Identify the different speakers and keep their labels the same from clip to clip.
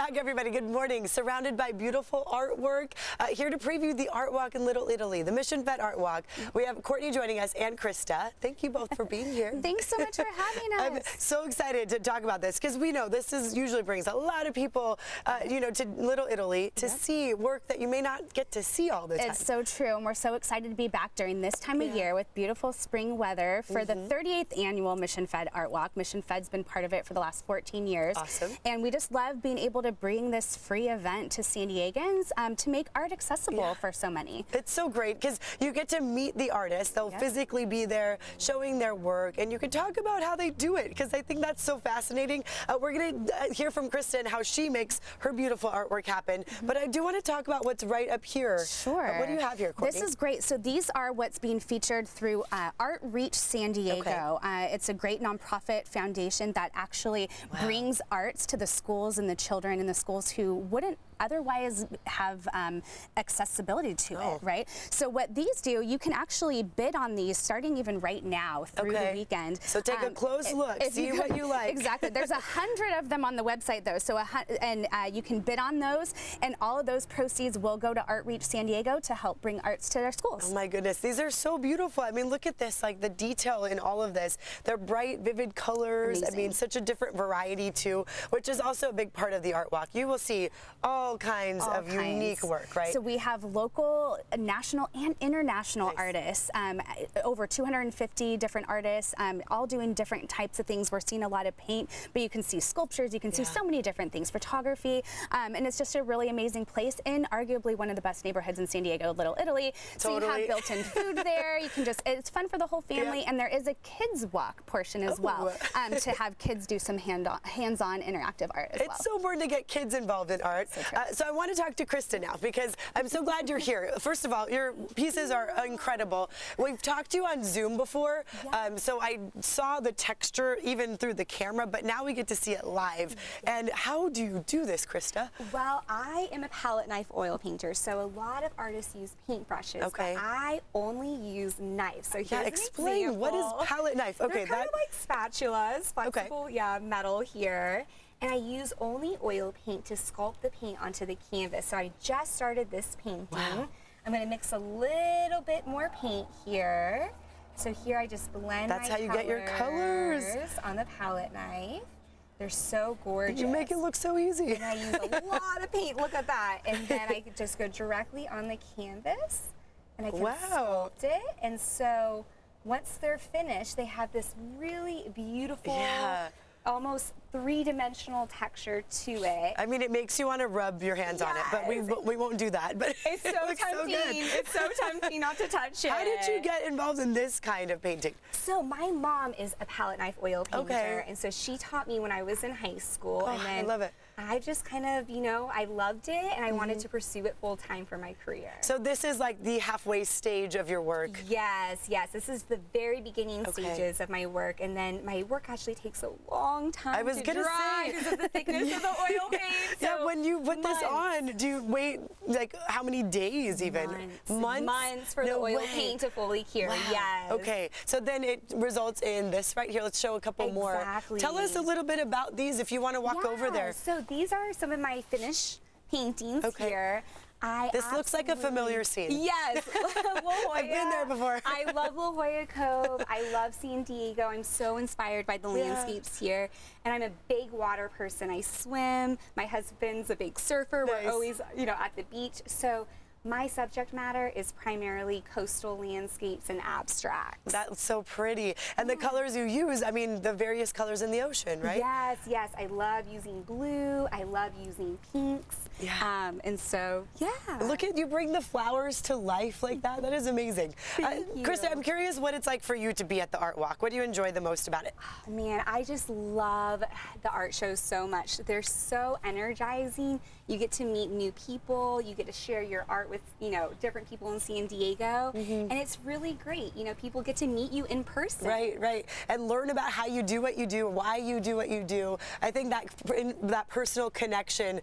Speaker 1: back, everybody. Good morning. Surrounded by beautiful artwork. Here to preview the Art Walk in Little Italy, the Mission Fed Artwalk. We have Courtney joining us and Krista. Thank you both for being here.
Speaker 2: Thanks so much for having us.
Speaker 1: I'm so excited to talk about this because we know this usually brings a lot of people, to Little Italy to see work that you may not get to see all the time.
Speaker 2: It's so true, and we're so excited to be back during this time of year with beautiful spring weather for the 38th annual Mission Fed Artwalk. Mission Fed's been part of it for the last 14 years.
Speaker 1: Awesome.
Speaker 2: And we just love being able to bring this free event to San Diegans to make art accessible for so many.
Speaker 1: It's so great because you get to meet the artists. They'll physically be there showing their work, and you can talk about how they do it because I think that's so fascinating. We're going to hear from Krista and how she makes her beautiful artwork happen, but I do want to talk about what's right up here.
Speaker 2: Sure.
Speaker 1: What do you have here, Courtney?
Speaker 2: This is great. So these are what's being featured through Art Reach San Diego. It's a great nonprofit foundation that actually brings arts to the schools and the children in the schools who wouldn't otherwise have accessibility to it, right? So what these do, you can actually bid on these starting even right now through the weekend.
Speaker 1: So take a close look, see what you like.
Speaker 2: Exactly. There's 100 of them on the website though, so you can bid on those, and all of those proceeds will go to Art Reach San Diego to help bring arts to their schools.
Speaker 1: Oh my goodness, these are so beautiful. I mean, look at this, like the detail in all of this. They're bright, vivid colors.
Speaker 2: Amazing.
Speaker 1: I mean, such a different variety too, which is also a big part of the Art Walk. You will see all kinds of unique work, right?
Speaker 2: So we have local, national, and international artists, over 250 different artists, all doing different types of things. We're seeing a lot of paint, but you can see sculptures, you can see so many different things, photography, and it's just a really amazing place in arguably one of the best neighborhoods in San Diego, Little Italy. So you have built-in food there, you can just, it's fun for the whole family, and there is a kids walk portion as well, to have kids do some hands-on interactive art as well.
Speaker 1: It's so important to get kids involved in art. So I want to talk to Krista now because I'm so glad you're here. First of all, your pieces are incredible. We've talked to you on Zoom before, so I saw the texture even through the camera, but now we get to see it live. And how do you do this, Krista?
Speaker 3: Well, I am a palette knife oil painter, so a lot of artists use paintbrushes, but I only use knives. So here's
Speaker 1: explain,
Speaker 3: an example.
Speaker 1: what is palette knife?
Speaker 3: They're kind of like spatulas, flexible, metal here. And I use only oil paint to sculpt the paint onto the canvas. So I just started this painting. I'm going to mix a little bit more paint here. So here I just blend
Speaker 1: That's how you get your colors
Speaker 3: on the palette knife. They're so gorgeous.
Speaker 1: You make it look so easy.
Speaker 3: And I use a lot of paint. Look at that. And then I could just go directly on the canvas, and I can sculpt it. And so once they're finished, they have this really beautiful, almost three-dimensional texture to it.
Speaker 1: I mean, it makes you want to rub your hands on it, but we won't do that. But
Speaker 3: it's so tempting. It's so tempting not to touch it.
Speaker 1: How did you get involved in this kind of painting?
Speaker 3: So my mom is a palette knife oil painter, and so she taught me when I was in high school. And then
Speaker 1: I love it.
Speaker 3: I just kind of, I loved it, and I wanted to pursue it full time for my career.
Speaker 1: So this is like the halfway stage of your work.
Speaker 3: Yes, yes. This is the very beginning stages of my work, and then my work actually takes a long time to dry because of the thickness of the oil paint. So
Speaker 1: when you put this on, do you wait like how many days even?
Speaker 3: Months for the oil paint to fully cure. Yes.
Speaker 1: Okay, so then it results in this right here. Let's show a couple more. Tell us a little bit about these if you want to walk over there.
Speaker 3: So these are some of my finished paintings here.
Speaker 1: This looks like a familiar scene.
Speaker 3: Yes, La Jolla.
Speaker 1: I've been there before.
Speaker 3: I love La Jolla Cove. I love San Diego. I'm so inspired by the landscapes here. And I'm a big water person. I swim. My husband's a big surfer. We're always, at the beach. So my subject matter is primarily coastal landscapes and abstracts.
Speaker 1: That's so pretty. And the colors you use, I mean, the various colors in the ocean, right?
Speaker 3: Yes, yes. I love using blue. I love using pinks. And so,
Speaker 1: Look at you bring the flowers to life like that. That is amazing.
Speaker 3: Thank you.
Speaker 1: Krista, I'm curious what it's like for you to be at the Art Walk. What do you enjoy the most about it?
Speaker 3: Oh, man, I just love the art shows so much. They're so energizing. You get to meet new people. You get to share your art with, different people in San Diego. And it's really great. People get to meet you in person.
Speaker 1: Right. And learn about how you do what you do, why you do what you do. I think that personal connection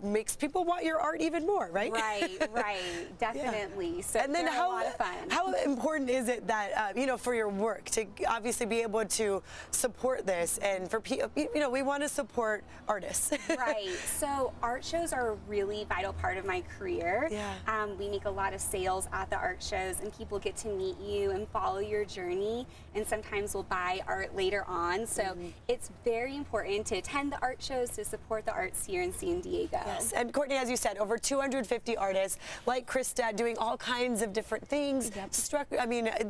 Speaker 1: makes people want your art even more, right?
Speaker 3: Right, definitely. So
Speaker 1: and then
Speaker 3: they're a lot of fun.
Speaker 1: How important is it that, you know, for your work to obviously be able to support this, and for people, you know, we want to support artists.
Speaker 3: Right. So art shows are a really vital part of my career.
Speaker 1: Yeah.
Speaker 3: We make a lot of sales at the art shows, and people get to meet you and follow your journey, and sometimes will buy art later on. So it's very important to attend the art shows to support the arts here in San Diego.
Speaker 1: Yes. And Courtney, as you said, over 250 artists like Krista doing all kinds of different things.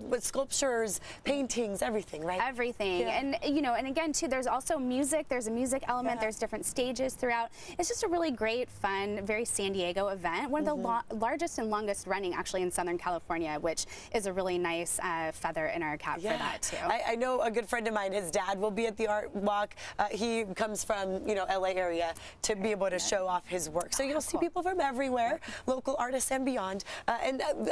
Speaker 1: With sculptures, paintings, everything, right?
Speaker 2: Everything.
Speaker 1: Yeah.
Speaker 2: And you know, and again too, there's also music. There's a music element. There's different stages throughout. It's just a really great, fun, very San Diego event. One of the largest and longest running actually in Southern California, which is a really nice feather in our cap for that too.
Speaker 1: I know a good friend of mine, his dad will be at the art walk. He comes from, you know, LA area to be able to show off his work. So you'll see people from everywhere, local artists and beyond.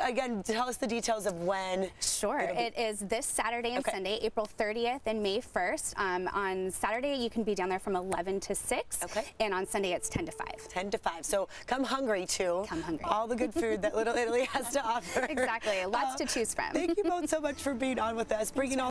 Speaker 1: Again, tell us the details of when.
Speaker 2: Sure. It is this Saturday and Sunday, April 30th and May 1st. On Saturday, you can be down there from 11 to 6. And on Sunday, it's 10 to 5.
Speaker 1: 10 to 5. So come hungry, too.
Speaker 2: Come hungry.
Speaker 1: All the good food that Little Italy has to offer.
Speaker 2: Exactly. Lots to choose from.
Speaker 1: Thank you both so much for being on with us, bringing all